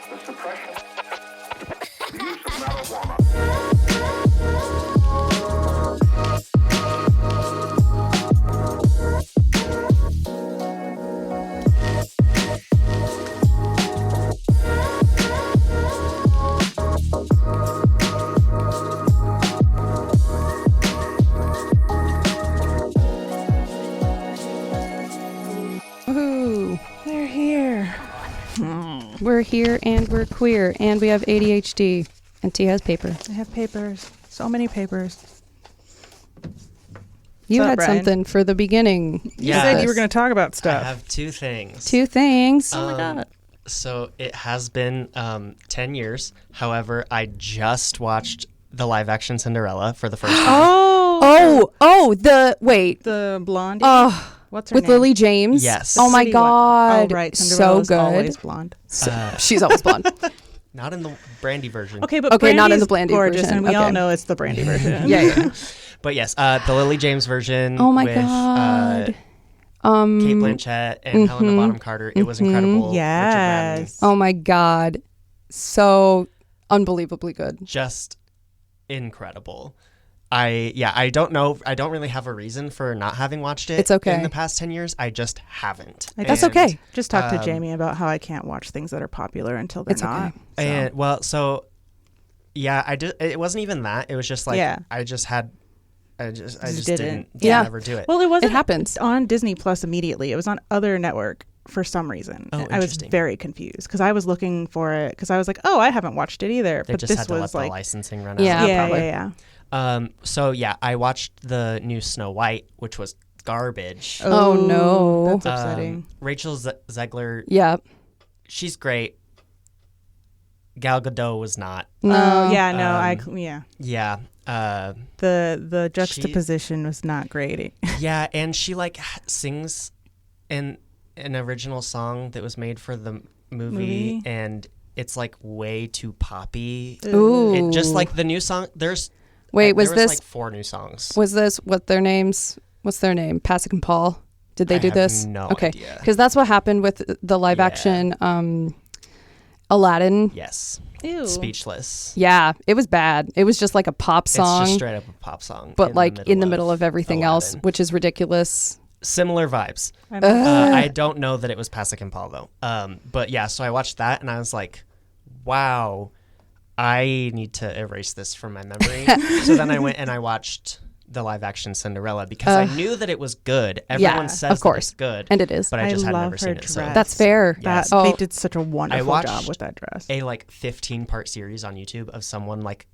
the suppression, the use of marijuana. Woohoo! They're here. We're here and we're queer and we have ADHD and T has paper. I have papers. So many papers. You What's up, had Brian? something for the beginning. You Yes. said you were going to talk about I stuff. have two things. Two things. Oh my God. So it has been 10 years. However, I just watched the live action Cinderella for the first time. Wait. The blondie. Oh, What's her with name? Lily James. Yes. Oh my Pretty one. God. Oh right. So Cinderella's good. always blonde. She's always blonde. Not in the Brandy version. Okay, but Okay, not in the Brandy's Blandy gorgeous, version. and we all Okay. know it's the Brandy version. Yeah. But yes, the Lily James version Oh my with God. Kate Blanchett and Helena Bonham Carter. It was incredible. Yes. Richard Madden, Oh my God. So unbelievably good. just incredible. I don't know. I don't really have a reason for not having watched it. It's okay. In the past 10 years, I just haven't. That's And- okay. Just talk to Jamie about how I can't watch things that are popular until they're It's not. okay. So. And well, so yeah, I did. It wasn't even that. It was just like Yeah. I just Just didn't Yeah. ever do it. Well, it wasn't It happens. on Disney Plus immediately. It was on other network for some reason. Oh, And I was interesting. very confused because I was looking for it because I was like, oh, I haven't watched it either. They but just this had to let was the like, licensing run Yeah, out. yeah, probably. yeah. So yeah, I watched the new Snow White, which was garbage. Oh, no. That's upsetting. Rachel Zegler, Yeah. she's great. Gal Gadot was not. Oh yeah, no, Yeah. The juxtaposition was not great. Yeah, and she like sings in an original song that was made for the movie. And it's like way too poppy. Ooh. It just like the new song. Wait, was there this like 4 new songs? was this what their names? What's their name? Pasek and Paul. Did they I do have this? no okay, idea. because that's what happened with the live Yeah. action Aladdin. Yes. Ew. Speechless. Yeah, it was bad. It was just like a pop song, It's just straight up a pop song. but like in the middle of everything else, Aladdin. which is ridiculous. Similar vibes. I'm I don't know that it was Pasek and Paul though. But yeah, so I watched that and I was like, wow, I need to erase this from my memory. So then I went and I watched the live action Cinderella because I knew that it was good. Everyone says of course. that it's good. And it is. But I just had love never her seen it. So dress. That's fair. Yes. They Oh. did such a wonderful watched job with that dress. a like 15-part series on YouTube of someone like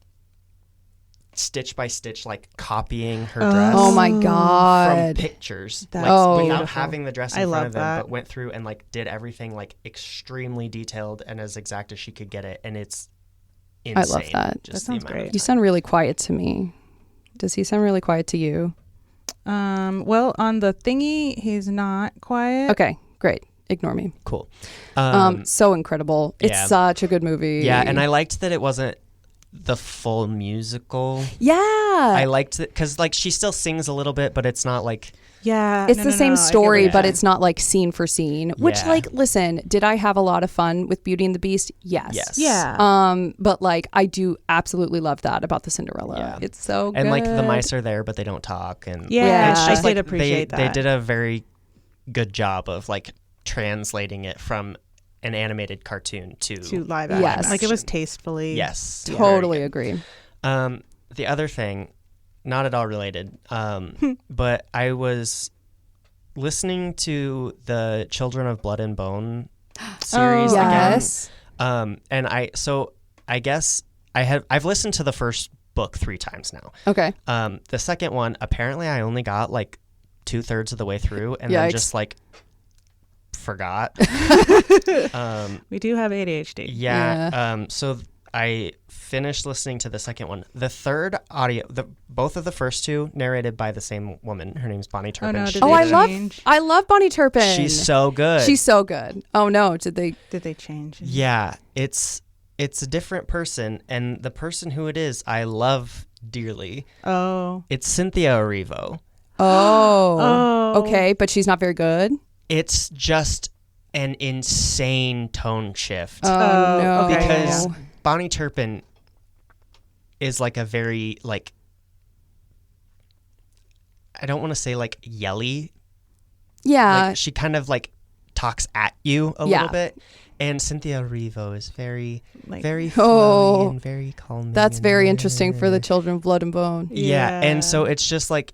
stitch by stitch like copying her dress Oh my from God. pictures That's like without beautiful. having the dress in I front love of them, that. but went through and like did everything like extremely detailed and as exact as she could get it, and it's insane. I love that. Just That the sounds amount of great. You sound really quiet to me. Does he sound really quiet to you? Well, on the thingy, he's not quiet. Okay, great. Ignore me. cool. So incredible. It's yeah. such a good movie. Yeah, and I liked that it wasn't the full musical. Yeah. I liked it because like she still sings a little bit, but it's not like Yeah. It's no, the no, same no, I get story, what but you're it's not like scene for scene. Which, Yeah. like, listen, did I have a lot of fun with Beauty and the Beast? Yes. yes. Yeah. But like, I do absolutely love that about the Cinderella. Yeah. It's so good. And like the mice are there, but they don't talk, and Yeah, it's I just, did like, appreciate they that. did a very good job of like translating it from an animated cartoon to live action. Yes. Like it was tastefully. yes, Totally very agree. good. The other thing, not at all related, but I was listening to the Children of Blood and Bone series again. Yes. And I guess I've listened to the first book 3 times now. Okay. The second one, apparently I only got like 2/3 of the way through and then Yikes. just like forgot. We do have ADHD. Yeah. So I finished listening to the second one. The third audio, both of the first 2 narrated by the same woman. Her name's Bonnie Turpin. no, did She- they I love Bonnie Turpin. She's so good. She's so good. Oh no, did they? Did they change? Yeah, it's a different person, and the person who it is, I love dearly. Oh. It's Cynthia Erivo. Oh. Oh. Okay, but she's not very good. It's just an insane tone shift. Oh, no. okay. Because Yeah. Bonnie Turpin is like a very like, I don't want to say like yelly. Yeah. Like she kind of like talks at you a Yeah. little bit. And Cynthia Erivo is very, Like- very flowy Oh, and very calming. That's and very interesting for the children of Blood and Bone. Yeah. And so it's just like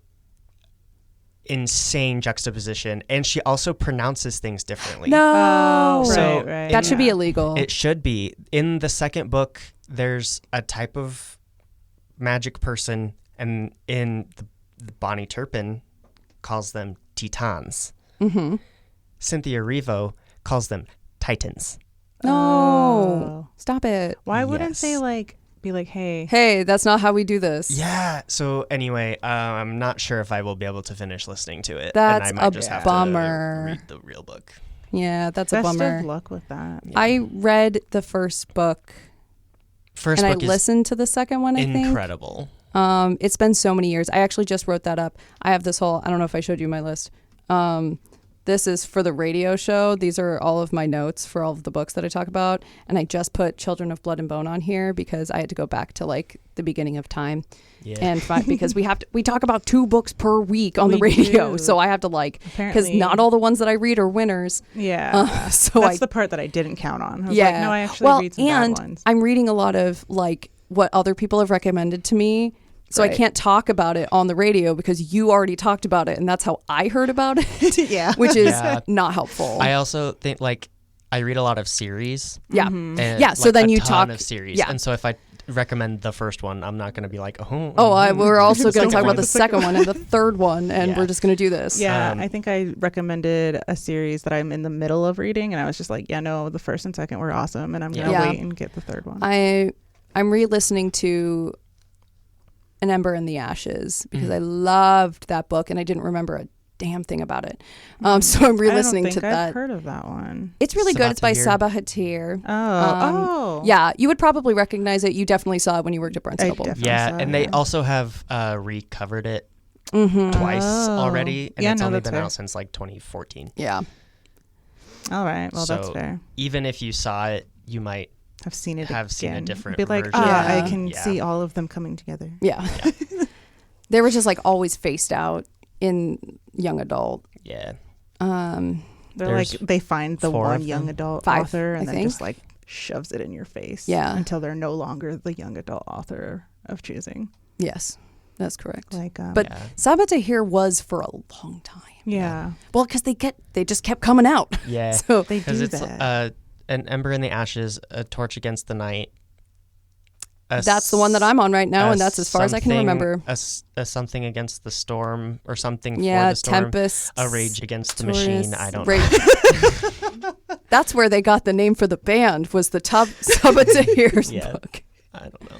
insane juxtaposition. And she also pronounces things differently. No. Oh, So right. That should be yeah. illegal. It should be. In the second book, there's a type of magic person, and in the Bonnie Turpin calls them Titans. Mm-hmm. Cynthia Erivo calls them Titans. No. Oh. Stop it. Why wouldn't Yes. they like be like, hey? Hey, that's not how we do this. Yeah. So anyway, I'm not sure if I will be able to finish listening to it. That's and I might a just have bummer. to read the real book. Yeah, that's a Best bummer. of luck with that. I read the first book First and I book is listened to the second one, I think. incredible. It's been so many years. I actually just wrote that up. I have this whole, I don't know if I showed you my list. This is for the radio show. These are all of my notes for all of the books that I talk about. And I just put Children of Blood and Bone on here because I had to go back to like the beginning of time Yeah. and because we talk about 2 books per week on the We radio. do. So I have to like, because Apparently. not all the ones that I read are winners. Yeah. So That's I, the part that I didn't count on. I was yeah. like, no, I actually well, read some and bad ones. I'm reading a lot of like what other people have recommended to me. So I Right. can't talk about it on the radio because you already talked about it and that's how I heard about it, Yeah. which is Yeah. not helpful. I also think like I read a lot of series. yeah. Mm-hmm. And, Yeah, so like, then a you ton talk- of series. yeah. And so if I recommend the first one, I'm not going to be like, We're also going to Second talk about one. the second one and the third one, and Yeah. we're just going to do this. Yeah, Um, I think I recommended a series that I'm in the middle of reading, and I was just like, yeah, no, the first and second were awesome, and I'm gonna Yeah. wait and get the third one. I'm re-listening to An Ember in the Ashes because I loved that book and I didn't remember a damn thing about it. So I'm re-listening I don't to think I've that. heard of that one. It's really good. It's by Sabathir. Sabathir. Oh, Yeah, you would probably recognize it. You definitely saw it when you worked at Barnes I Noble. definitely Yeah, saw and it, they yeah. also have recovered it Mm-hmm. twice Oh. already, and Yeah, it's no, only that's been fair. out since like 2014. Yeah. All right, well, that's So- fair. Even if you saw it, you might I've seen it. have seen a again. different Be like, version. Yeah. I can Yeah. see all of them coming together. Yeah. They were just like always faced out in young adult. Yeah. They're There's like, they find the 4 one of young them. adult 5, author I and then think. just like shoves it in your face. Yeah. Until they're no longer the young adult author of choosing. Yes, that's correct. Like, But Yeah. Sabathir was for a long time. yeah, Well, because they just kept coming out. Yeah. So they Because do it's that. An Ember in the Ashes, A Torch Against the Night. that's the one that I'm on right now, and that's as far as I can remember. A Something Against the Storm, or Something Yeah, for the Storm. Tempest. A Rage Against the Taurus, Machine. I don't Rage- know. That's where they got the name for the band, was the Sabathir's Yeah. book. I don't know.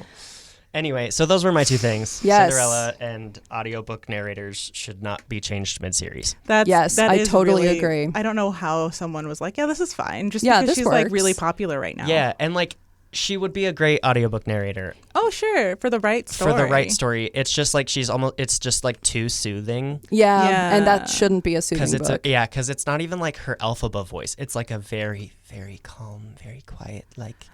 Anyway, so those were my 2 things. Yes. Cinderella and audiobook narrators should not be changed mid-series. Yes, I totally agree. I don't know how someone was like, yeah, this is fine. Just Yeah, because this she's like works. really popular right now. Yeah, and like she would be a great audiobook narrator Oh, sure. For the right story. for the right story. It's just like it's just like too soothing. Yeah, Yeah. and that shouldn't be a Because soothing book. because it's not even like her Elphaba voice. It's like a very, very calm, very quiet,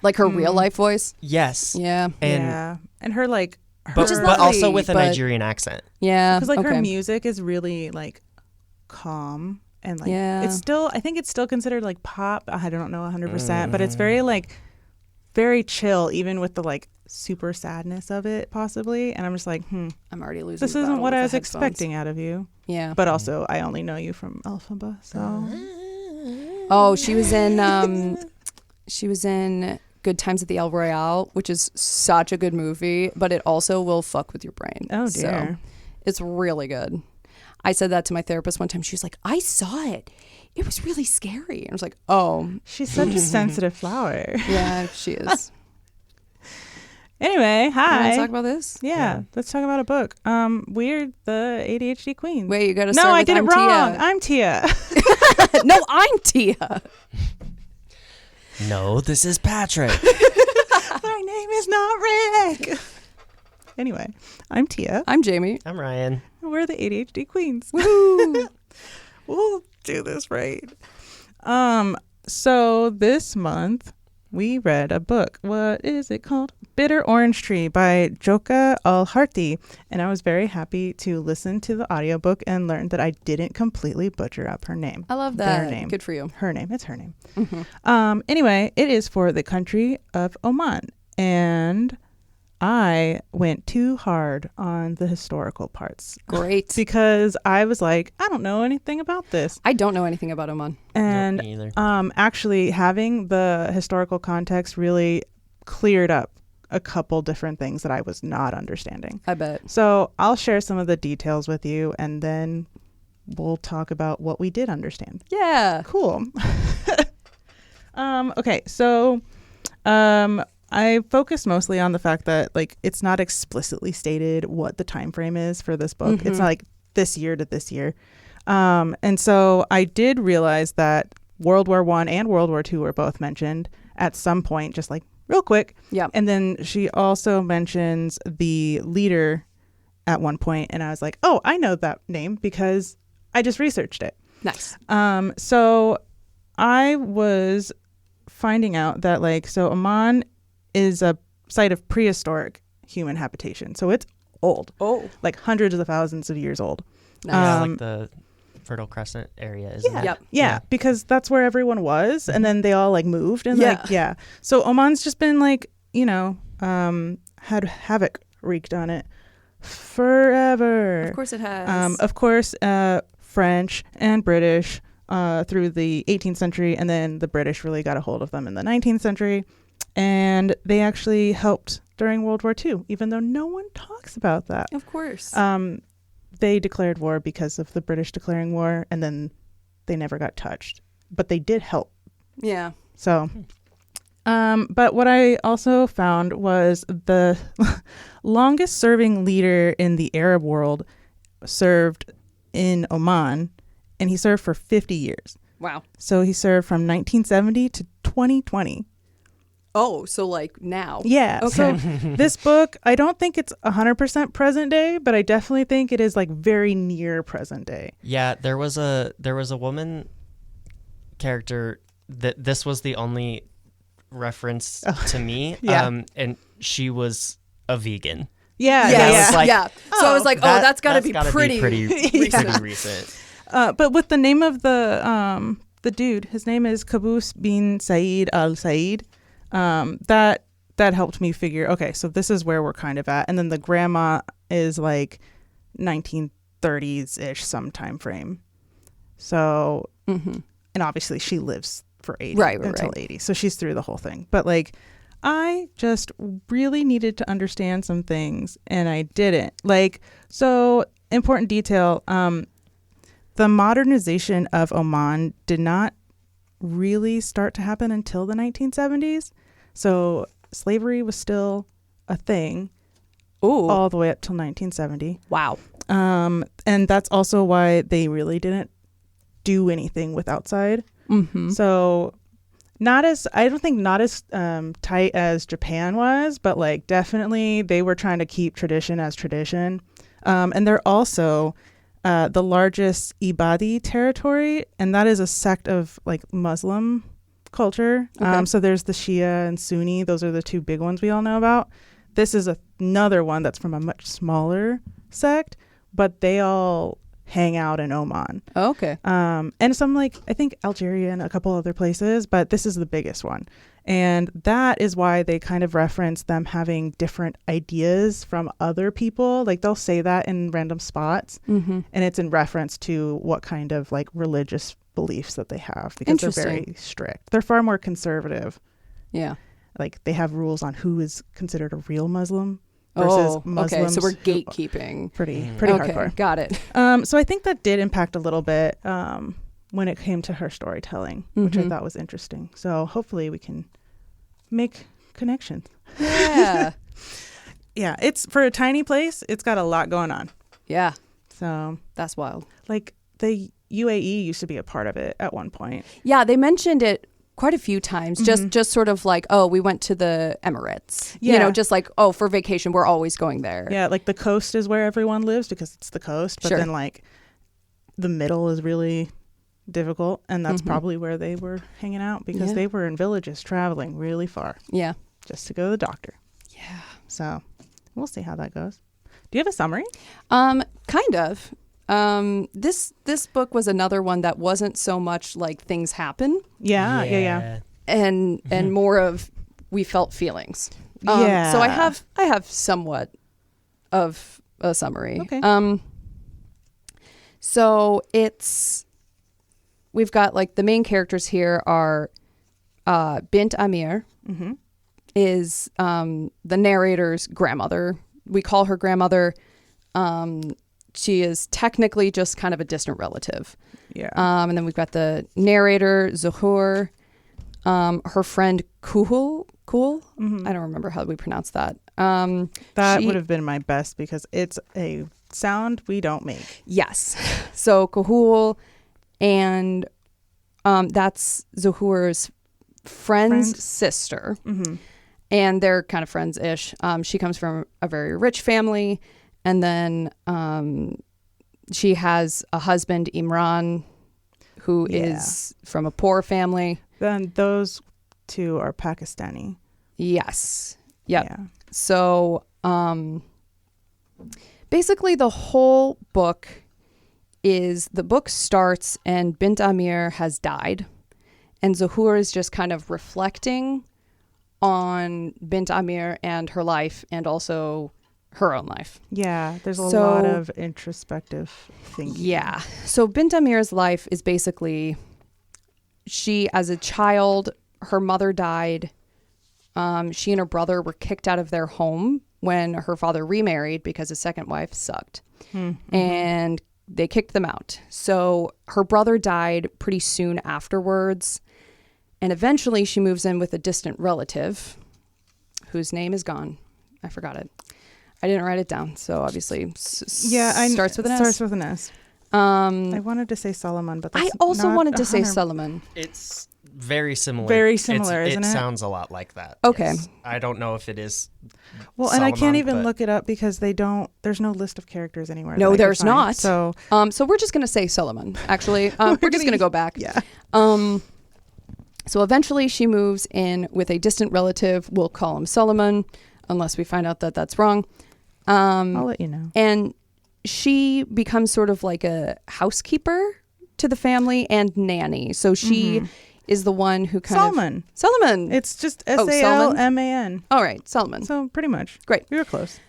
Like her real life voice. yes, Yeah, and Yeah. And her like, but, is but also lovely, with a but- Nigerian accent. yeah. because like okay. her music is really like calm and like Yeah. it's still, I think it's still considered like pop. I don't know 100%, but it's very like very chill, even with the like super sadness of it possibly. And I'm just like, I'm already losing. this the isn't battle what with I the was headphones. expecting out of you. Yeah. But also, I only know you from Elphaba, so Oh, she was in Good Times at the El Royale, which is such a good movie, but it also will fuck with your brain. oh So, dear. it's really good. I said that to my therapist one time. She was like, I saw it. It was really scary. And I was like, oh, She's such a sensitive flower. yeah, she is. Anyway, You hi. want to talk about this? Yeah, let's talk about a book. We're the ADHD queens. Wait, you got to no, start I with did it I'm wrong. Tia. I'm Tia. No, I'm Tia. No, this is Patrick. My name is not Rick. Anyway, I'm Tia. I'm Jamie. I'm Ryan. We're the ADHD queens. Woo! We'll do this right. So this month we read a book. What is it called? Bitter Orange Tree by Jokha Alharti. And I was very happy to listen to the audiobook and learn that I didn't completely butcher up her name. I love Their that. name. Good for you. Her name. It's her name. Mm-hmm. Anyway, it is for the country of Oman. And I went too hard on the historical parts Great. because I was like, I don't know anything about this. I don't know anything about Oman. And Nope, me either. actually having the historical context really cleared up a couple different things that I was not understanding. I bet. So I'll share some of the details with you and then we'll talk about what we did understand. Yeah. Cool. Okay, so I focused mostly on the fact that like it's not explicitly stated what the time frame is for this book. It's not like this year to this year. And so I did realize that World War I and World War II were both mentioned at some point, just like real quick. Yeah. And then she also mentions the leader at one point, and I was like, oh, I know that name because I just researched it. Nice. So I was finding out that like, so Oman is a site of prehistoric human habitation. So it's old, Oh. like hundreds of thousands of years old. Nice. Yeah, like the Fertile Crescent area, isn't it? Yep. Yeah, because that's where everyone was. And then they all like moved and Yeah. like, yeah. So Oman's just been like, you know, had havoc wreaked on it forever. Of course it has. Of course, French and British through the 18th century, and then the British really got a hold of them in the 19th century, and they actually helped during World War II, even though no one talks about that. Of course. They declared war because of the British declaring war, and then they never got touched, but they did help. Yeah. So, but what I also found was the longest serving leader in the Arab world served in Oman, and he served for 50 years. Wow. So he served from 1970 to 2020. Oh, so like now. Yeah. Okay. So this book, I don't think it's 100% present day, but I definitely think it is like very near present day. Yeah, there was a woman character that this was the only reference to me. Yeah. And she was a vegan. Yeah. Yes. Yeah. I yeah. was like, yeah. So I was like, that's got to be pretty. pretty recent. But with the name of the dude, his name is Qaboos bin Said al Said. That helped me figure, okay, so this is where we're kind of at. And then the grandma is like 1930s ish, some time frame. So, and obviously she lives for 80 until 80. So she's through the whole thing. But like, I just really needed to understand some things and I didn't. Like, so important detail, the modernization of Oman did not really start to happen until the 1970s. So slavery was still a thing all the way up till 1970. Wow. And that's also why they really didn't do anything with outside. So I don't think not as tight as Japan was, but like definitely they were trying to keep tradition as tradition. And they're also the largest Ibadi territory, and that is a sect of like Muslim culture. Okay. So there's the Shia and Sunni. Those are the two big ones we all know about. This is another one that's from a much smaller sect, but they all hang out in Oman. Oh, okay. And some like, I think Algeria and a couple other places, but this is the biggest one. And that is why they kind of reference them having different ideas from other people. Like they'll say that in random spots, and it's in reference to what kind of like religious beliefs that they have, because they're very strict. They're far more conservative. Yeah. Like they have rules on who is considered a real Muslim versus Muslims. Okay. So we're gatekeeping. Pretty Okay. hardcore. Got it. So I think that did impact a little bit when it came to her storytelling, which I thought was interesting. So hopefully we can make connections. Yeah. Yeah, it's for a tiny place, it's got a lot going on. Yeah. So That's wild. like the UAE used to be a part of it at one point. Yeah. They mentioned it quite a few times, just sort of like, oh, we went to the Emirates. You Yeah. know, just like, oh, for vacation, we're always going there. Yeah, like the coast is where everyone lives because it's the coast, but Sure. then like the middle is really difficult, and that's probably where they were hanging out because Yeah. they were in villages traveling really far Yeah. just to go to the doctor. Yeah. So we'll see how that goes. Do you have a summary? Kind of. This book was another one that wasn't so much like things happen Yeah. and more of we felt feelings. Yeah. So I have somewhat of a summary. Okay. So we've got like the main characters here are Bint Amir is the narrator's grandmother. We call her grandmother. She is technically just kind of a distant relative. Yeah. And then we've got the narrator, Zuhur, her friend Kuhul. I don't remember how we pronounce that. That would have been my best because it's a sound we don't make. Yes. So Kuhul, and that's Zuhur's friend's sister. And they're kind of friends-ish. She comes from a very rich family. And then she has a husband, Imran, who is from a poor family. Then those two are Pakistani. Yes. Yep. Yeah. So basically the whole book starts and Bint Amir has died. And Zuhur is just kind of reflecting on Bint Amir and her life and also her own life. Yeah, there's a lot of introspective thinking. Yeah. So Bint Amir's life is basically she, as a child, her mother died. She and her brother were kicked out of their home when her father remarried because his second wife sucked. And they kicked them out. So her brother died pretty soon afterwards. And eventually she moves in with a distant relative whose name is gone. I forgot it. I didn't write it down. So obviously starts with an S. Starts with an S. I wanted to say Solomon, but that's I also not wanted to say 100 Solomon. It's very similar. Very similar, isn't it? It sounds a lot like that. Okay. Yes. I don't know if it is. Well, and I can't Solomon, even but- look it up because there's no list of characters anywhere. No, that I could there's find. not. So So we're just going to say Solomon, actually. We're just going to go back. yeah. So eventually she moves in with a distant relative. We'll call him Solomon, unless we find out that that's wrong. I'll let you know. And she becomes sort of like a housekeeper to the family and nanny. So she is the one who kind Solomon. Solomon. It's just Solomon? Salman. All right, Solomon. So pretty much. Great. We were close.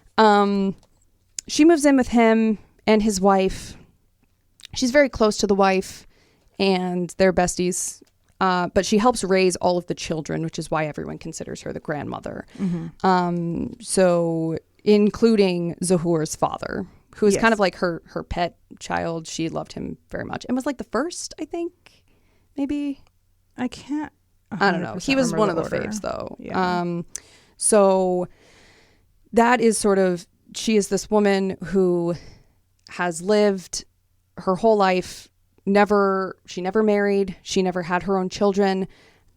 She moves in with him and his wife. She's very close to the wife and they're besties. But she helps raise all of the children, which is why everyone considers her the grandmother. So including Zuhur's father, who is kind of like her pet child. She loved him very much and was like the first, I think, maybe. I can't. I don't know. He was one of the order. faves, though. Yeah. So that is sort of, she is this woman who has lived her whole life. She never married. She never had her own children.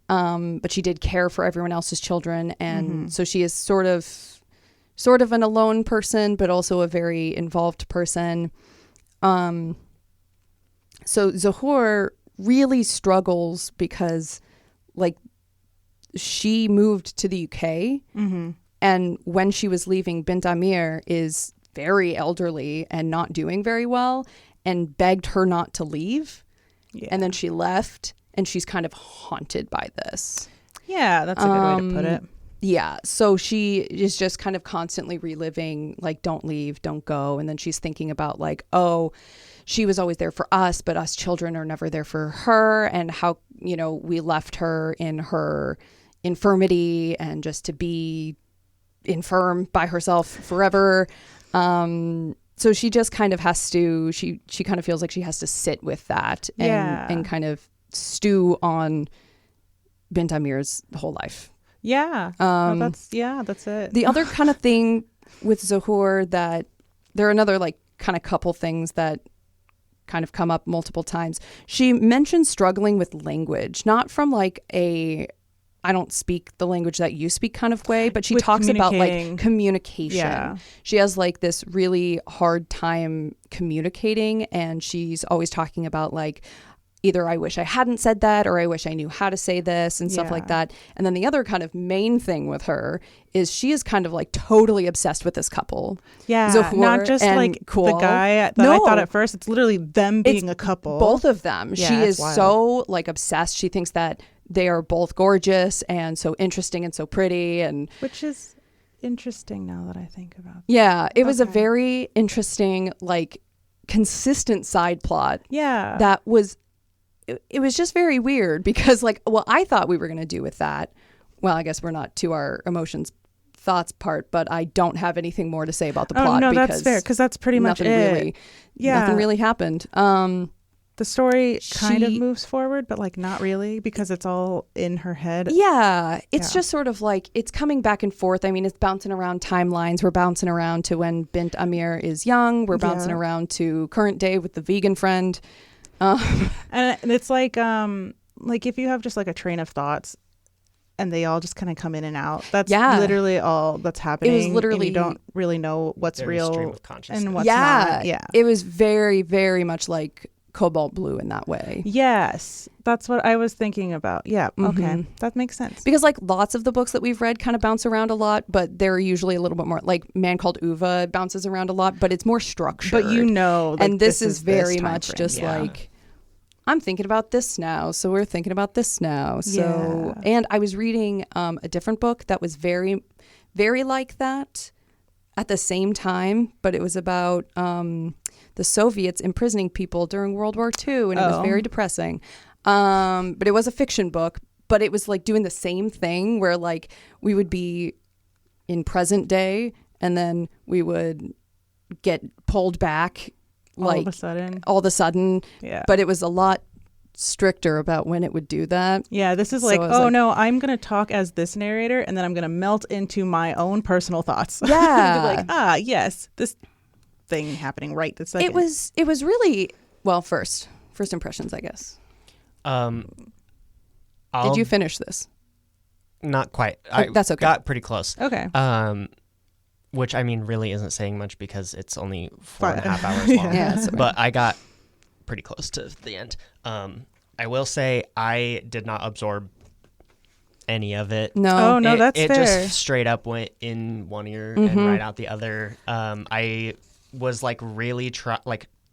But she did care for everyone else's children. And so she is sort of an alone person, but also a very involved person. So Zuhur really struggles because like she moved to the UK and when she was leaving, Bint Amir is very elderly and not doing very well and begged her not to leave. Yeah. And then she left and she's kind of haunted by this. Yeah, that's a good way to put it. Yeah. So she is just kind of constantly reliving, like, don't leave, don't go. And then she's thinking about like, oh, she was always there for us, but us children are never there for her. And how, we left her in her infirmity and just to be infirm by herself forever. So she just kind of has to, she kind of feels like she has to sit with that and kind of stew on Bint Amir's whole life. Yeah. That's it. The other kind of thing with Zuhur that there are another like kind of couple things that kind of come up multiple times. She mentions struggling with language, not from like I don't speak the language that you speak kind of way, but she With talks about like communicating. communication. Yeah. She has like this really hard time communicating and she's always talking about like, either I wish I hadn't said that or I wish I knew how to say this and stuff like that. And then the other kind of main thing with her is she is kind of like totally obsessed with this couple. Yeah, Zahor not just and like Kual. the guy that I thought at first. It's literally them being a couple. Both of them. Yeah, She is it's wild. so like obsessed. She thinks that they are both gorgeous and so interesting and so pretty. And Which is interesting now that I think about it. yeah, it was a Okay. very interesting, like consistent side plot. Yeah. That was, it was just very weird because like, well, I thought we were going to do with that. Well, I guess we're not to our emotions thoughts part, but I don't have anything more to say about the plot. no, because that's fair because that's pretty much nothing it. really, Yeah. nothing really happened. The story kind of She- moves forward, but like not really because it's all in her head. Yeah, it's Yeah. just sort of like it's coming back and forth. I mean, it's bouncing around timelines. We're bouncing around to when Bint Amir is young. We're bouncing Yeah. around to current day with the vegan friend. And it's like if you have just like a train of thoughts and they all just kind of come in and out. That's Yeah. literally all that's happening. and literally- you don't really know what's Very stream real of consciousness. and what's yeah, not. Yeah. it was very, very much like Cobalt Blue in that way. Yes, that's what I was thinking about. Yeah. Okay, Mhm. that makes sense. Because like lots of the books that we've read kind of bounce around a lot, but they're usually a little bit more like Man Called Uva bounces around a lot, but it's more structured. But you know, like, and this is very time much frame. just Yeah. like I'm thinking about this now, so we're thinking about this now. So Yeah. and I was reading a different book that was very, very like that at the same time, but it was about the Soviets imprisoning people during World War II, and it was Oh. very depressing. But it was a fiction book, but it was like doing the same thing where like we would be in present day and then we would get pulled back like all of a sudden. Yeah. But it was a lot stricter about when it would do that. Yeah, this is So like, I was oh like- no, I'm going to talk as this narrator and then I'm going to melt into my own personal thoughts. Yeah. Be like, yes, this thing happening right this second. It was really well first impressions, I guess. I'll- Did you finish this? Not quite. That's okay. Got pretty close. Okay. Which I mean really isn't saying much because it's only 4.5 hours Yeah. long. Yeah, it's okay. But I got pretty close to the end. I will say I did not absorb any of it. No. Oh, no, that's it fair. just straight up went in one ear Mm-hmm. and right out the other. I was like really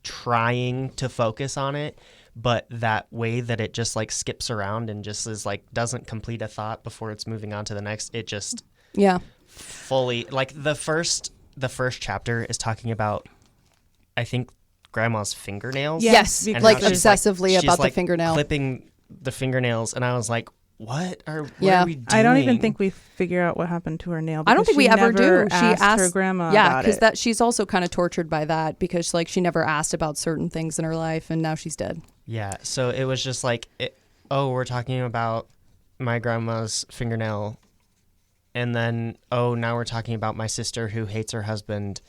trying to focus on it, but that way that it just like skips around and just is like doesn't complete a thought before it's moving on to the next. It just Yeah. fully like the first chapter is talking about I think grandma's fingernails. Yes, Yes. because Like how she's, obsessively she's, about the like, fingernail. clipping the fingernails, and I was like, what are Yeah. we doing? I don't even think we figure out what happened to her nail. I don't because think we she ever never do. She asked asked her grandma yeah, about because it. that she's also kind of tortured by that because like she never asked about certain things in her life and now she's dead. Yeah, so it was just like, we're talking about my grandma's fingernail, and then, now we're talking about my sister who hates her husband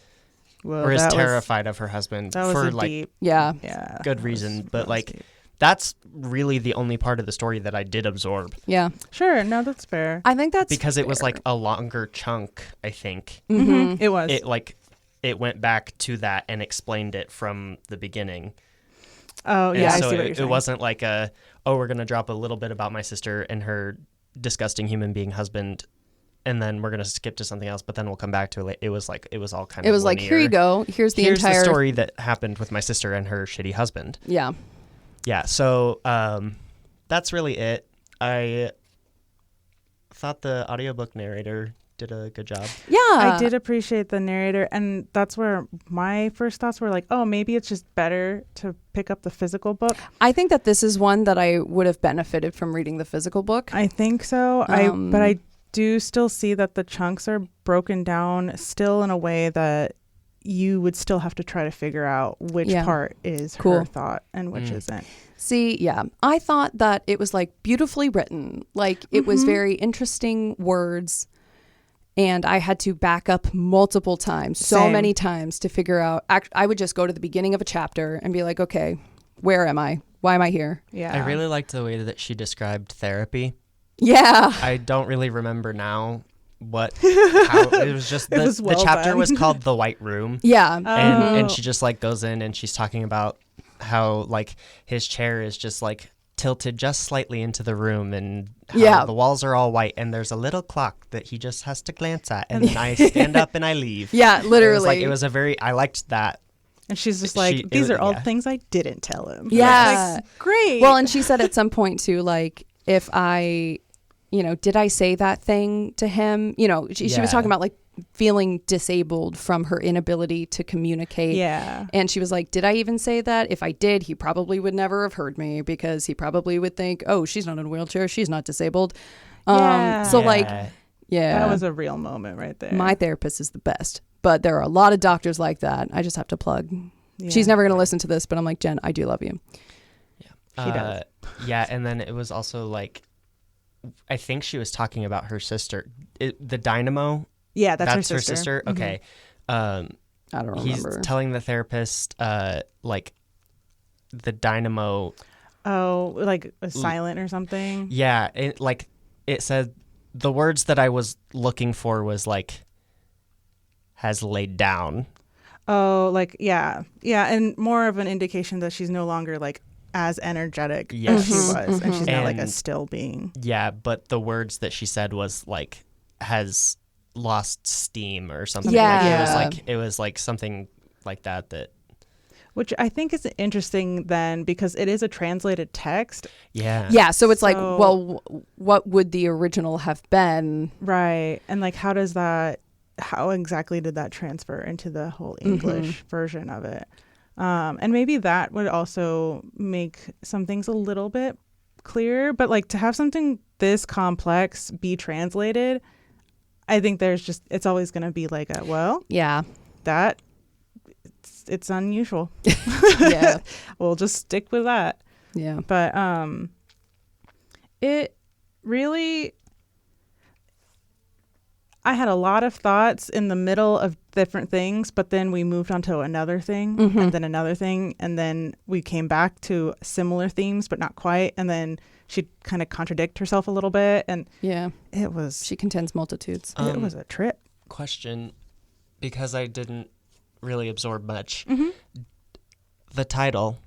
Well, or is that was- terrified of her husband That was for a like deep, Yeah. yeah, good that reason. was- But that was like, deep. that's really the only part of the story that I did absorb Yeah. Sure, no, that's fair. I think that's because it was fair. like a longer chunk, I think. Mhm. It was. It went back to that and explained it from the beginning. Oh And yeah, I so see what you're saying. it wasn't like we're going to drop a little bit about my sister and her disgusting human being husband, and then we're going to skip to something else, but then we'll come back to it. It was like, it was all kind of It was like, linear. here you go. Here's the Here's entire the story that happened with my sister and her shitty husband. Yeah. Yeah. So that's really it. I thought the audiobook narrator did a good job. Yeah. I did appreciate the narrator, and that's where my first thoughts were like, oh, maybe it's just better to pick up the physical book. I think that this is one that I would have benefited from reading the physical book. I think so. But I do still see that the chunks are broken down still in a way that you would still have to try to figure out which Yeah. part is Cool. her thought and which isn't. See, yeah. I thought that it was like beautifully written. Like it was very interesting words. And I had to back up multiple times, so Same. many times to figure out. I would just go to the beginning of a chapter and be like, okay, where am I? Why am I here? Yeah. I really liked the way that she described therapy. Yeah. I don't really remember now how it was just It was the well chapter done. was called The White Room. Yeah. And Oh. and she just like goes in and she's talking about how like his chair is just like tilted just slightly into the room, and how Yeah. the walls are all white, and there's a little clock that he just has to glance at, and then I stand up and I leave. Yeah, literally. It was a very, I liked that. And she's just like, these are all things I didn't tell him. Yeah. Like, great. Well, and she said at some point too, like, if I, did I say that thing to him? She was talking about like feeling disabled from her inability to communicate. Yeah. And she was like, did I even say that? If I did, he probably would never have heard me, because he probably would think, oh, she's not in a wheelchair, she's not disabled. So like, yeah. That was a real moment right there. My therapist is the best, but there are a lot of doctors like that. I just have to plug. Yeah. She's never going to listen to this, but I'm like, Jen, I do love you. She does. Yeah, and then it was also like, I think she was talking about her sister. The dynamo. Yeah, that's her her sister. Mm-hmm. Okay. I don't He's remember. telling the therapist, like, the dynamo. Oh, like a silent or something? Yeah, it said, the words that I was looking for was like, has laid down. Oh, like, yeah. Yeah, and more of an indication that she's no longer like as energetic as she was. And she's now like a And- still being. Yeah, but the words that she said was like, has lost steam or something. Yeah. It was like something like that. Which I think is interesting then, because it is a translated text. Yeah. Yeah, so it's like, So- well, what would the original have been? Right. And like, how exactly did that transfer into the whole English version of it? And maybe that would also make some things a little bit clearer. But like, to have something this complex be translated, I think it's always going to be like Yeah. it's unusual. Yeah. We'll just stick with that. Yeah. But it really, I had a lot of thoughts in the middle of different things, but then we moved on to another thing and then another thing. And then we came back to similar themes, but not quite. And then she'd kind of contradict herself a little bit. And Yeah. it was, She contends multitudes. it was a trip. Question, because I didn't really absorb much. Mm-hmm. The title,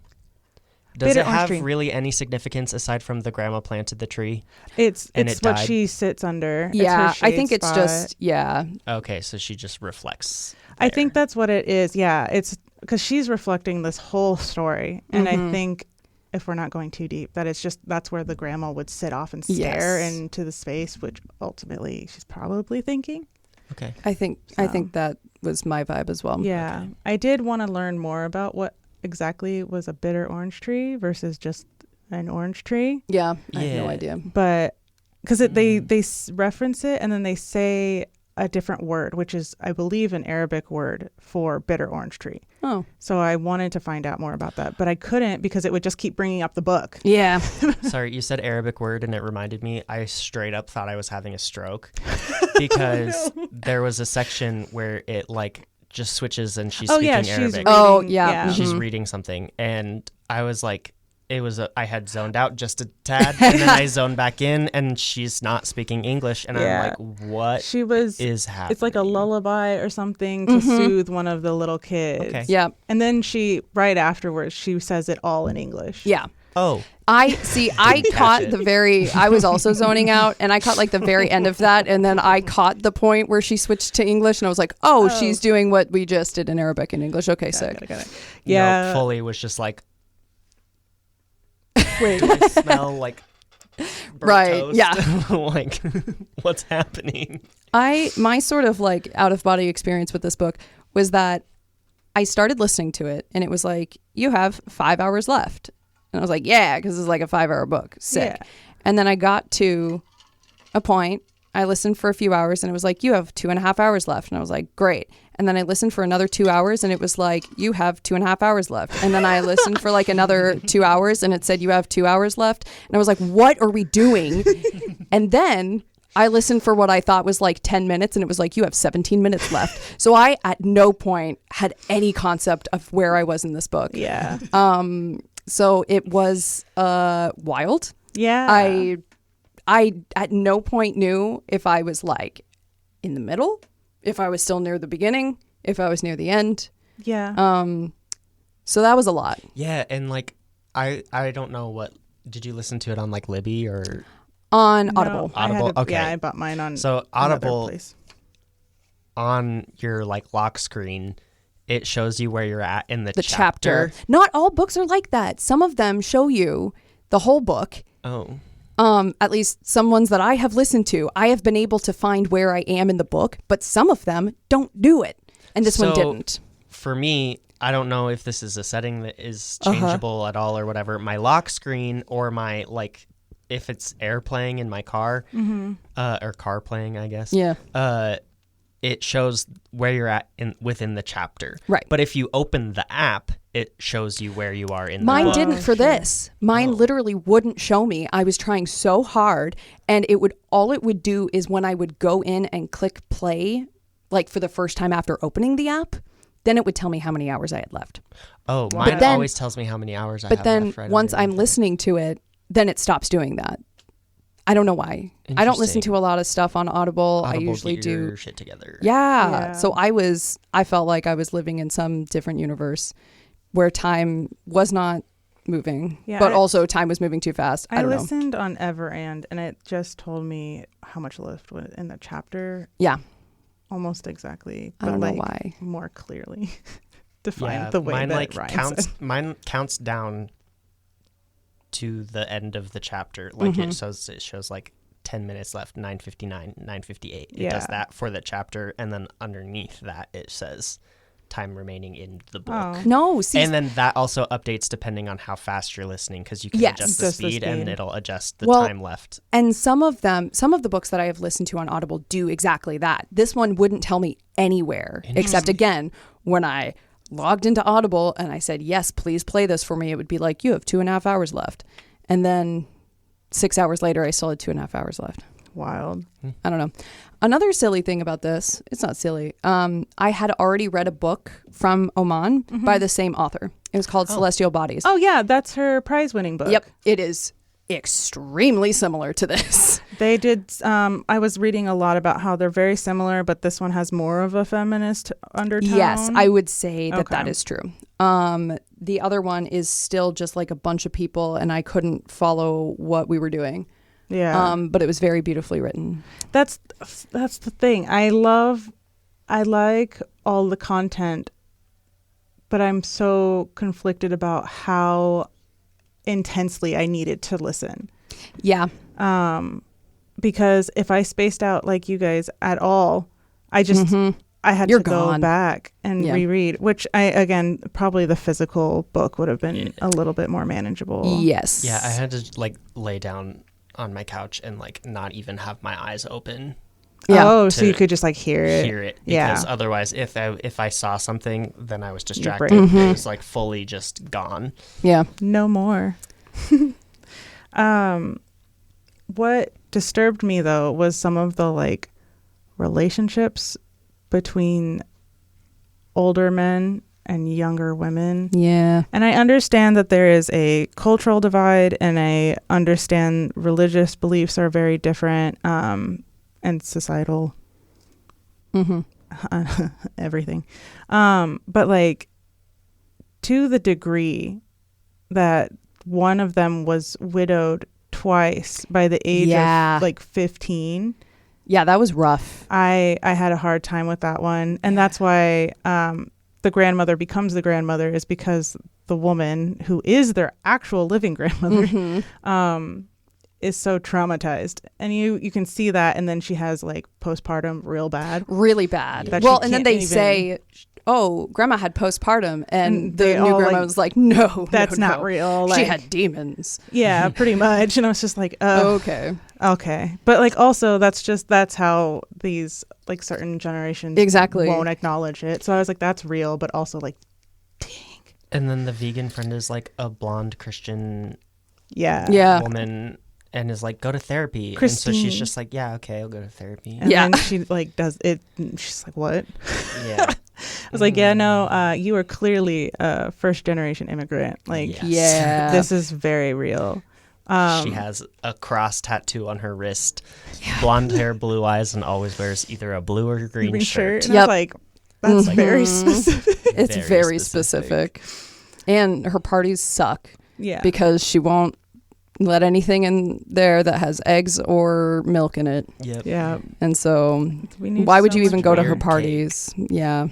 does Bitter it orange have tree. really any significance aside from the grandma planted the tree? It's And it's it what died? she sits under. It's Yeah. her I think shade it's spot. just, yeah. Okay, so she just reflects. I there. think that's what it is. Yeah, it's because she's reflecting this whole story, and I think if we're not going too deep, that's where the grandma would sit off and stare Yes. into the space, which ultimately she's probably thinking. Okay. I think that was my vibe as well. Yeah, Okay. I did want to learn more about what exactly was a bitter orange tree versus just an orange tree, Yeah. I have no Yeah. idea. but because they reference it and then they say a different word, which is, I believe, an Arabic word for bitter orange tree. Oh. So I wanted to find out more about that, but I couldn't because it would just keep bringing up the book. Yeah. Sorry, you said Arabic word and it reminded me, I straight up thought I was having a stroke because there was a section where it like just switches and she's Oh, speaking yeah, she's Arabic. reading- Oh, yeah. yeah. She's Mhm. reading something and I was like, I had zoned out just a tad and then I zoned back in and she's not speaking English and Yeah. I'm like, what She was, is happening? it's like a lullaby or something to soothe one of the little kids. Okay. Yeah. And then right afterwards, she says it all in English. Yeah. Oh, I caught it. I was also zoning out and I caught like the very end of that. And then I caught the point where she switched to English and I was like, oh. She's doing what we just did in Arabic and English. Okay, sick. Got it. Yeah. no, fully was just like, Wait. I smell like burnt Right, toast. yeah. Like, what's happening? My sort of like out of body experience with this book was that I started listening to it and it was like, you have 5 hours left. And I was like, yeah, because it's like a 5-hour book. Sick. Yeah. And then I got to a point, I listened for a few hours and it was like, you have 2.5 hours left. And I was like, great. And then I listened for another 2 hours and it was like, you have 2.5 hours left. And then I listened for like another 2 hours and it said, you have 2 hours left. And I was like, what are we doing? And then I listened for what I thought was like 10 minutes and it was like, you have 17 minutes left. So I at no point had any concept of where I was in this book. Yeah. So it was wild. Yeah. I at no point knew if I was like in the middle, if I was still near the beginning, if I was near the end. Yeah. So that was a lot. Yeah, and like I don't know what did you listen to it on like Libby or On No, Audible. I had Audible? to- Okay. Yeah, I bought mine on so another Audible place. on your like lock screen, it shows you where you're at in the chapter. Not all books are like that. Some of them show you the whole book. Oh. At least some ones that I have listened to, I have been able to find where I am in the book, but some of them don't do it. And this one So, didn't. For me, I don't know if this is a setting that is changeable at all or whatever. My lock screen or my like if it's air playing in my car or car playing, I guess. Yeah. It shows where you're at within the chapter. Right. But if you open the app, it shows you where you are in the Mine book. didn't for this. Mine literally wouldn't show me. I was trying so hard, and all it would do is when I would go in and click play, like for the first time after opening the app, then it would tell me how many hours I had left. Oh, mine then- always tells me how many hours I But have then left. Right once I'm underneath it. listening to it, then it stops doing that. I don't know why. I don't listen to a lot of stuff on Audible. I usually get do. your shit together. Yeah. So I felt like I was living in some different universe where time was not moving, Yeah, but also time was moving too fast. I I don't know. listened on Everand, and it just told me how much left was in the chapter, Yeah. almost exactly. I But don't know like why. more clearly defined Yeah, the way mine that like Ryan counts. said. Mine counts down to the end of the chapter. Like it shows like 10 minutes left, 9:59, 9:58. It does Yeah. that for the chapter, and then underneath that it says time remaining in the book. Oh. No, see, And then that also updates depending on how fast you're listening, because you can Yes. adjust the Just the speed and speed. it'll adjust the Well, time left. and some of the books that I have listened to on Audible do exactly that. This one wouldn't tell me anywhere, except again, when I logged into Audible and I said, yes, please play this for me, it would be like, you have 2.5 hours left. And then 6 hours later, I still had 2.5 hours left. Wild. I don't know. Another silly thing about this, it's not silly. I had already read a book from Oman by the same author. It was called Celestial Bodies. Oh yeah, that's her prize-winning book. Yep. It is extremely similar to this. They did. I was reading a lot about how they're very similar, but this one has more of a feminist undertone. Yes, I would say that Okay. that is true. The other one is still just like a bunch of people, and I couldn't follow what we were doing. Yeah. But it was very beautifully written. That's the thing. I like all the content, but I'm so conflicted about how intensely I needed to listen. Yeah. Because if I spaced out like you guys at all, I just I had You're to go gone. back and Yeah. reread, which probably the physical book would have been a little bit more manageable. Yes. Yeah, I had to like lay down on my couch and like not even have my eyes open. Yeah. Oh, so to you could just like hear it. Because Yeah. otherwise if I saw something, then I was distracted. brain. It was like fully just gone. Yeah. No more. What disturbed me though was some of the like relationships between older men and younger women. Yeah. And I understand that there is a cultural divide, and I understand religious beliefs are very different, and societal everything. But like to the degree that one of them was widowed twice by the age Yeah. of like 15. Yeah, that was rough. I had a hard time with that one. And that's why the grandmother becomes the grandmother, is because the woman who is their actual living grandmother is so traumatized. And you can see that. And then she has like postpartum real bad. Really bad. That Well, she and then can't they even- say, oh, grandma had postpartum. And And the they new all, grandma like, was like, no, That's no, not no. real. She Like, had demons. yeah, pretty much. And I was just like, oh, Okay. okay. But like also that's how these like certain generations Exactly. won't acknowledge it. So I was like, that's real, but also like, dang. And then the vegan friend is like a blonde Christian Yeah. Yeah. woman and is like, go to therapy. And so Christine. she's just like, yeah, okay, I'll go to therapy. And Yeah. then she like does it. And she's like, what? Yeah. I was like, yeah, no, you are clearly a first generation immigrant. Like, Yes. Yeah. this is very real. She has a cross tattoo on her wrist, blonde hair, blue eyes, and always wears either a blue or green shirt. And Yep. I was like, that's Mhm. very specific. It's Very very specific. specific. And her parties suck Yeah. because she won't let anything in there that has eggs or milk in it. Yep. Yeah. And so We need why would so you even much go to more. her Weird parties? Yeah.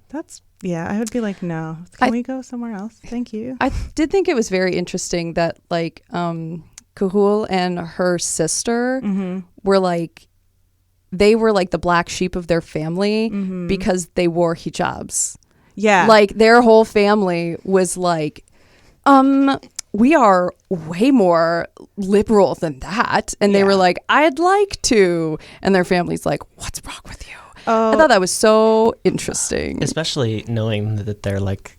That's I would be like, no. I- Can we go somewhere else? Thank you. I did think it was very interesting that like Kahul and her sister Mm-hmm. were like, they were like the black sheep of their family Mm-hmm. because they wore hijabs. Yeah. Like their whole family was like, we are way more liberal than that. And they were Yeah. like, I'd like to. And their family's like, what's wrong with you? Oh, I thought that was so interesting. Especially knowing that they're like,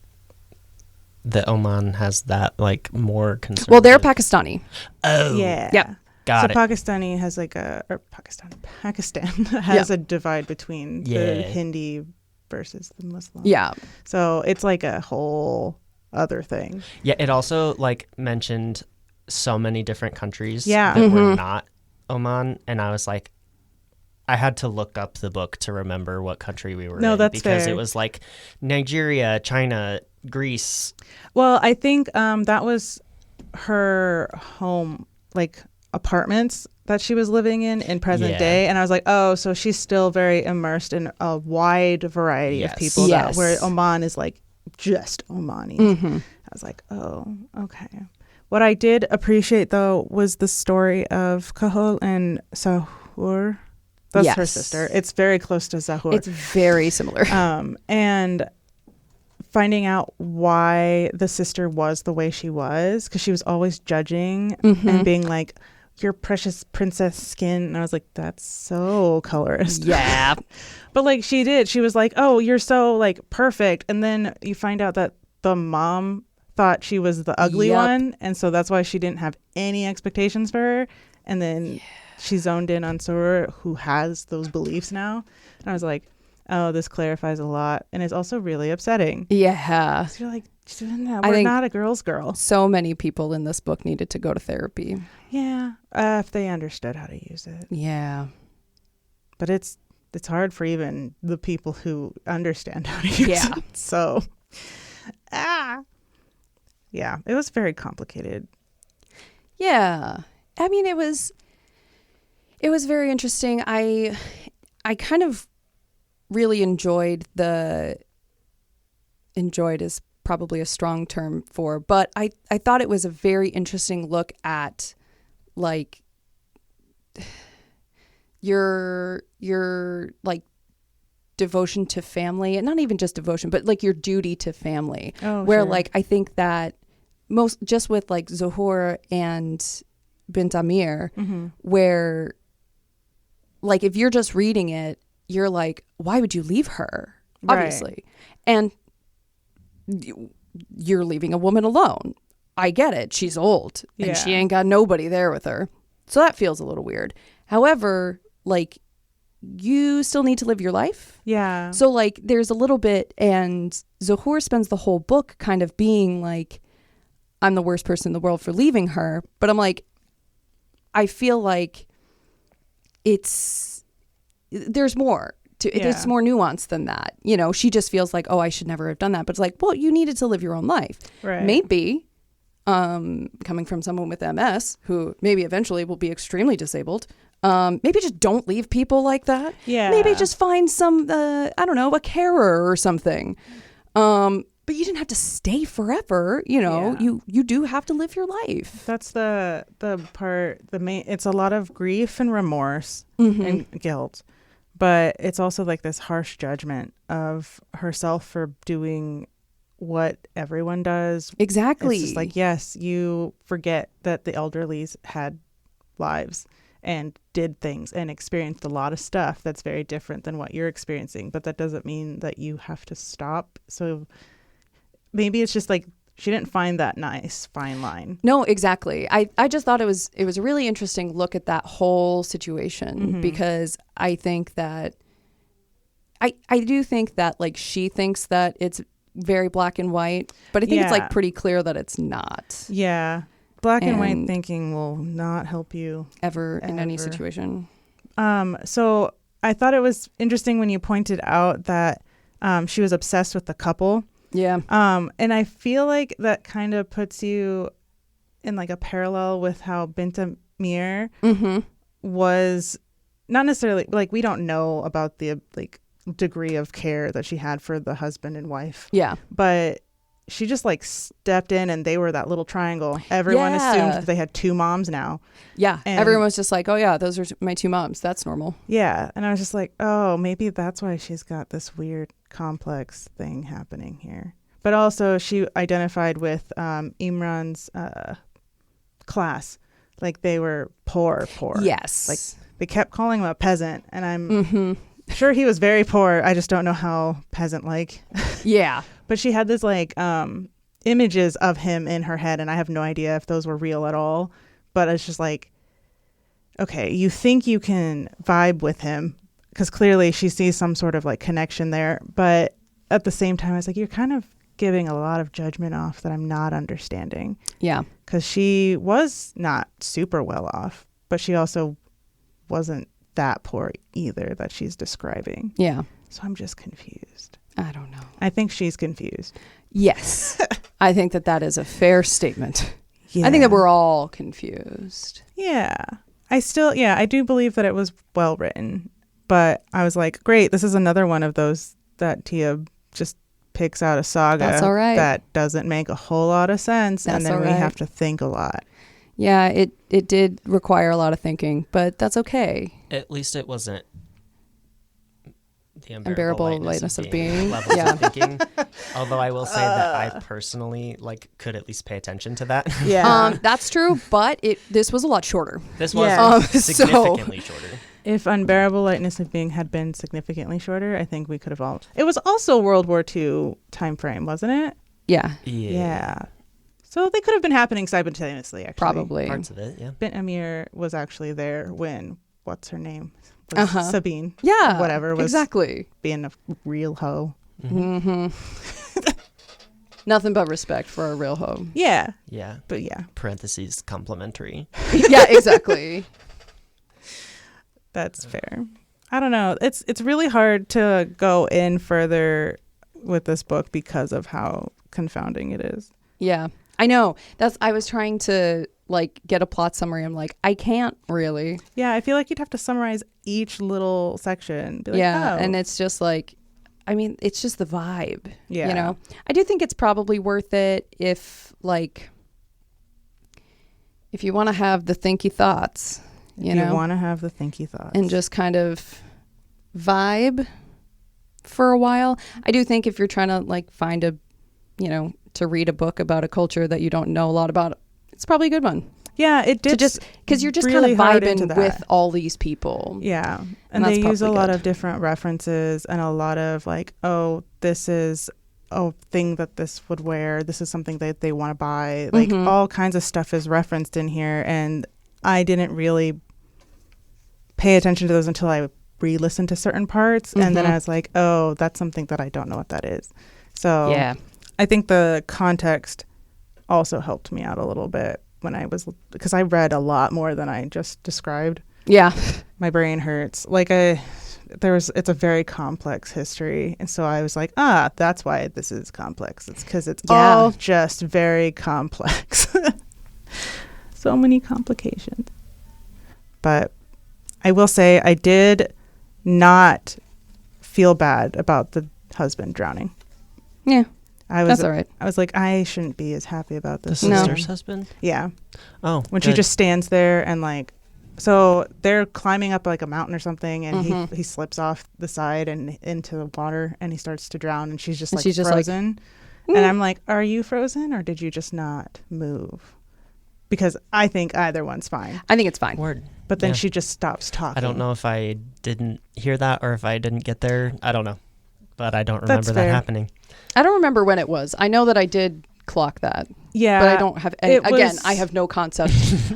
that Oman has that like more conservative. Well, they're Pakistani. Oh, yeah. Yep. got so it. Pakistani has like Pakistan has a divide between the Yeah. Hindi versus the Muslim. Yeah. So it's like a whole other thing. Yeah, it also like mentioned so many different countries Yeah. that were Mhm. not Oman, and I was like, I had to look up the book to remember what country we were No, in that's because fair. it was like Nigeria, China, Greece. Well, I think that was her home, like apartments that she was living in present Yeah. day. And I was like, oh, so she's still very immersed in a wide variety of Yes. people. Yes. Where Oman is like just Omani. Mm-hmm. I was like, oh, okay. What I did appreciate, though, was the story of Kahul and Sahur. That's her Yes. sister. It's very close to Sahur. It's very similar. And finding out why the sister was the way she was, because she was always judging Mhm. and being like, your precious princess skin. And I was like, that's so colorist. Yeah. But like she did. She was like, oh, you're so like perfect. And then you find out that the mom thought she was the ugly Yep. one. And so that's why she didn't have any expectations for her. And then she zoned in on Sora, who has those beliefs now. And I was like, oh, this clarifies a lot. And it's also really upsetting. Yeah. So you're like, no, I we're think- not a girl's girl. So many people in this book needed to go to therapy. Yeah. If they understood how to use it. Yeah. But it's hard for even the people who understand how to use Yeah. it. So, yeah, it was very complicated. Yeah. I mean, it was very interesting. I kind of really enjoyed is probably a strong term for, but I thought it was a very interesting look at like your like devotion to family, and not even just devotion, but like your duty to family. Oh, where sure. like I think that most just with like Zohor and Bint Amir, Mm-hmm. where like if you're just reading it, you're like, why would you leave her? Right. Obviously. And you're leaving a woman alone. I get it. She's old and she Yeah. ain't got nobody there with her. So that feels a little weird. However, like you still need to live your life. Yeah. So like there's a little bit, and Zohor spends the whole book kind of being like, I'm the worst person in the world for leaving her. But I'm like, I feel like there's more to it. Yeah. It's more nuanced than that. You know, she just feels like, oh, I should never have done that. But it's like, well, you needed to live your own life. Right. Maybe coming from someone with MS who maybe eventually will be extremely disabled. Maybe just don't leave people like that. Yeah. Maybe just find some, I don't know, a carer or something. But you didn't have to stay forever. You know, Yeah. you do have to live your life. That's the part, the main, it's a lot of grief and remorse Mm-hmm. and guilt, but it's also like this harsh judgment of herself for doing what everyone does. Exactly. It's just like, yes, you forget that the elderlies had lives and did things and experienced a lot of stuff that's very different than what you're experiencing, but that doesn't mean that you have to stop. So maybe it's just like she didn't find that nice fine line. No, exactly. I just thought it was a really interesting look at that whole situation, Mm-hmm. because I think that I do think that like she thinks that it's very black and white, but I think it's Yeah. like pretty clear that it's not Yeah. Black and white And- thinking will not help you. ever in any Ever. situation. So I thought it was interesting when you pointed out that she was obsessed with the couple. Yeah. And I feel like that kind of puts you in like a parallel with how Binta Mir was not necessarily like, we don't know about the like degree of care that she had for the husband and wife. Yeah. But she just like stepped in and they were that little triangle. Everyone assumed that they had two moms now. Yeah. And everyone was just like, oh yeah, those are my two moms. That's normal. yeah. And I was just like, oh, maybe that's why she's got this weird complex thing happening here. But also she identified with Imran's class. Like they were poor. Yes. Like they kept calling him a peasant. And I'm sure he was very poor. I just don't know how peasant-like. Yeah. But she had this like images of him in her head, and I have no idea if those were real at all. But it's just like, okay, you think you can vibe with him because clearly she sees some sort of like connection there. But at the same time, I was like, you're kind of giving a lot of judgment off that I'm not understanding. Yeah. Because she was not super well off, but she also wasn't that poor either that she's describing. Yeah. So I'm just confused. I don't know. I think she's confused. Yes. I think that is a fair statement. Yeah. I think that we're all confused. Yeah. I do believe that it was well written, but I was like, great, this is another one of those that Tia just picks out a saga That's all right. that doesn't make a whole lot of sense. That's and then all we right. have to think a lot. Yeah, it did require a lot of thinking, but that's okay. At least it wasn't the Unbearable lightness of being. levels Yeah. of thinking. Although I will say that I personally could at least pay attention to that. Yeah. That's true, but this was a lot shorter. This was Yeah. significantly shorter. If Unbearable Lightness of Being had been significantly shorter, I think we could have all... It was also World War II time frame, wasn't it? Yeah, Yeah. So they could have been happening simultaneously, actually. probably. Parts of it, yeah. Bint Amir was actually there when, what's her name? Was Sabine. Yeah, Whatever was exactly. being a real hoe. Nothing but respect for a real hoe. Yeah. Yeah. But yeah, Parentheses complimentary. Yeah, exactly. that's fair. I don't know. It's really hard to go in further with this book because of how confounding it is. Yeah, I know. I was trying to get a plot summary. I'm like, I can't really. Yeah, I feel like you'd have to summarize each little section. Be like, Yeah, oh. and it's just it's just the vibe. Yeah. You know, I do think it's probably worth it if you want to have the thinky thoughts, you know, want to have the thinky thoughts. and just kind of vibe for a while. I do think if you're trying to find to read a book about a culture that you don't know a lot about, it's probably a good one. Yeah, it did. Because you're just really kind of hard into vibing that. with all these people. Yeah. And And that's they use a probably lot good. of different references and a lot of this is a thing that this would wear. This is something that they want to buy. All kinds of stuff is referenced in here. And I didn't really pay attention to those until I re-listened to certain parts. And then I was like, oh, that's something that I don't know what that is. So Yeah. I think the context also helped me out a little bit because I read a lot more than I just described. Yeah. My brain hurts. It's a very complex history. And so I was like, that's why this is complex. It's because it's all just very complex. So many complications. But I will say I did not feel bad about the husband drowning. Yeah. That's all right. I was like, I shouldn't be as happy about The this. sister's husband? Yeah. Oh. When she good. just stands there and so they're climbing up a mountain or something, and he slips off the side and into the water, and he starts to drown, and she's just frozen. And I'm like, are you frozen, or did you just not move? Because I think either one's fine. I think it's fine. Word. But then Yeah. she just stops talking. I don't know if I didn't hear that or if I didn't get there. I don't know. But I don't That's remember that fair. happening. I don't remember when it was. I know that I did clock that. Yeah. But I don't have any. Again, I have no concept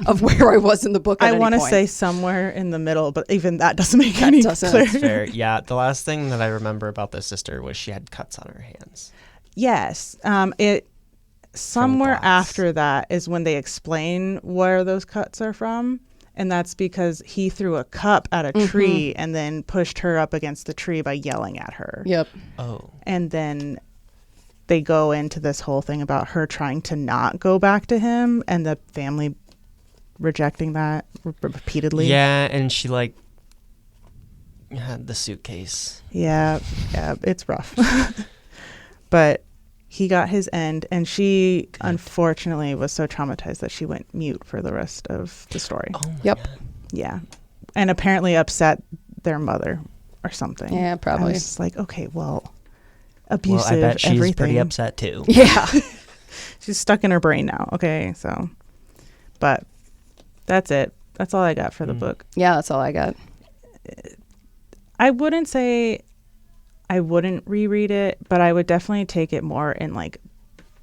of where I was in the book. I want to say somewhere in the middle, but even that doesn't make any doesn't. clear. That's fair. Yeah. The last thing that I remember about the sister was she had cuts on her hands. Yes. It somewhere glass. after that is when they explain where those cuts are from. And that's because he threw a cup at a tree and then pushed her up against the tree by yelling at her. Yep. Oh. And then they go into this whole thing about her trying to not go back to him and the family rejecting that repeatedly. Yeah, and she like had the suitcase. Yeah, it's rough. But he got his end, and she unfortunately was so traumatized that she went mute for the rest of the story. Oh my Yep. God. Yeah. And apparently upset their mother or something. Yeah, probably. I was just like, okay, well, abusive, Well, I bet she's everything. pretty upset too. Yeah. She's stuck in her brain now. Okay, so, but that's it. That's all I got for the book. Yeah, that's all I got. I wouldn't say I wouldn't reread it, but I would definitely take it more in like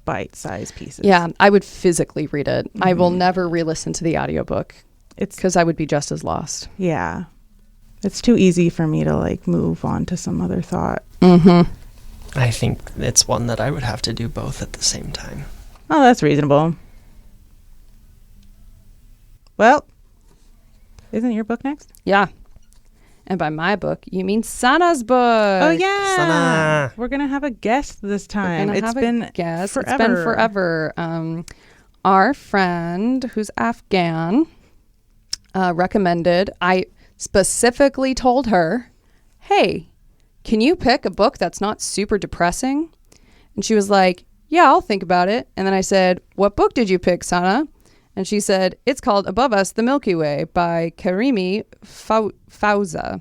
bite-sized pieces. Yeah, I would physically read it. I will never re-listen to the audiobook It's because I would be just as lost. yeah. It's too easy for me to like move on to some other thought. Mm-hmm. I think it's one that I would have to do both at the same time. Oh, that's reasonable. Well, isn't your book next? Yeah. And by my book, you mean Sana's book. Oh yeah, Sana. we're gonna have a guest this We're time. gonna It's have been a guest. forever. It's been forever. Our friend who's Afghan recommended. I specifically told her, "Hey, can you pick a book that's not super depressing?" And she was like, "Yeah, I'll think about it." And then I said, "What book did you pick, Sana?" And she said, "It's called Above Us, the Milky Way by Karimi Fauzia."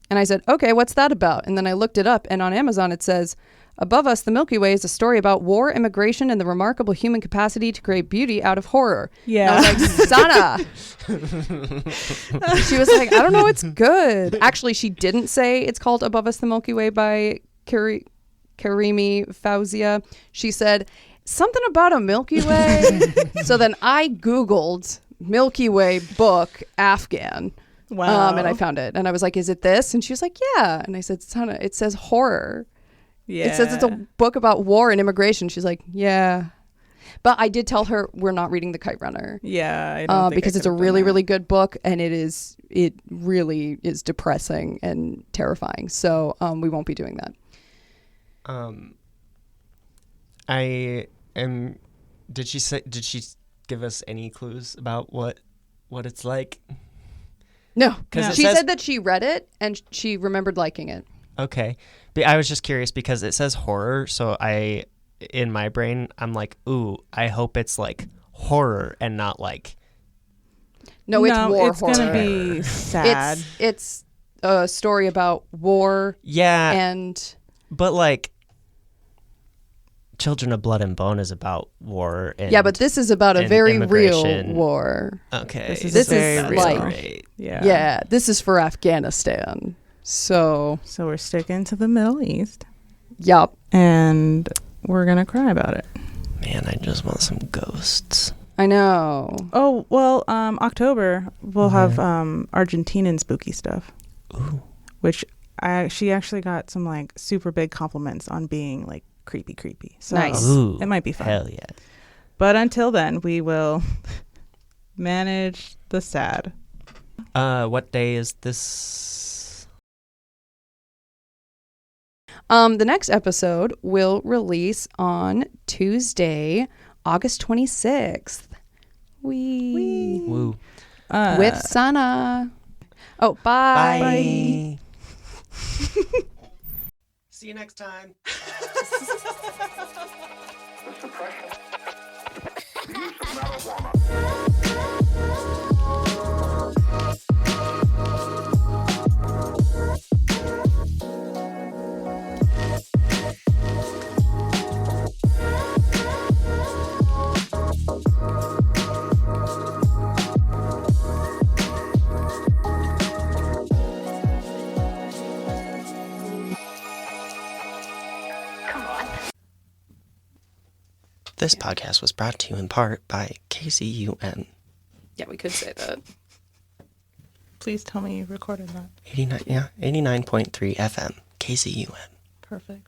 And I said, "Okay, what's that about?" And then I looked it up, and on Amazon it says, "Above Us, the Milky Way is a story about war, immigration, and the remarkable human capacity to create beauty out of horror." Yeah. And I was like, "Sana." She was like, "I don't know, it's good." Actually, she didn't say it's called Above Us, the Milky Way by Karimi Fauzia. She said something about a Milky Way. So then I Googled Milky Way book Afghan. Wow. And I found it. And I was like, "Is it this?" And she was like, "Yeah." And I said, "Sana, it says horror." Yeah. It says it's a book about war and immigration. She's like, "Yeah." But I did tell her we're not reading The Kite Runner. Yeah, I don't think I because it's a could've done really, that. really good book, and it really is depressing and terrifying. So we won't be doing that. I am. Did she give us any clues about what it's like? No, 'Cause it she says- said that she read it and she remembered liking it. Okay, but I was just curious because it says horror, so in my brain I'm like, ooh, I hope it's like horror and not like. No, it's war it's horror. gonna be sad. It's a story about war Yeah, and but like Children of Blood and Bone is about war. And, yeah, but this is about a and very real immigration. war. Okay, This is This very is real. like great. yeah, this is for Afghanistan. So So we're sticking to the Middle East, yup. and we're gonna cry about it. Man, I just want some ghosts. I know. Oh well, October we'll have Argentinian spooky stuff, Ooh. which she actually got some like super big compliments on being like creepy. So Nice. Ooh, it might be fun. Hell yeah. But until then, we will manage the sad. What day is this? The next episode will release on Tuesday, August 26th. Woo. With Sana. Oh, bye. Bye. See you next time. The suppression, the use of marijuana. This podcast was brought to you in part by KCUN Yeah, we could say that. Please tell me you recorded that. 89.3 FM KCUN. Perfect.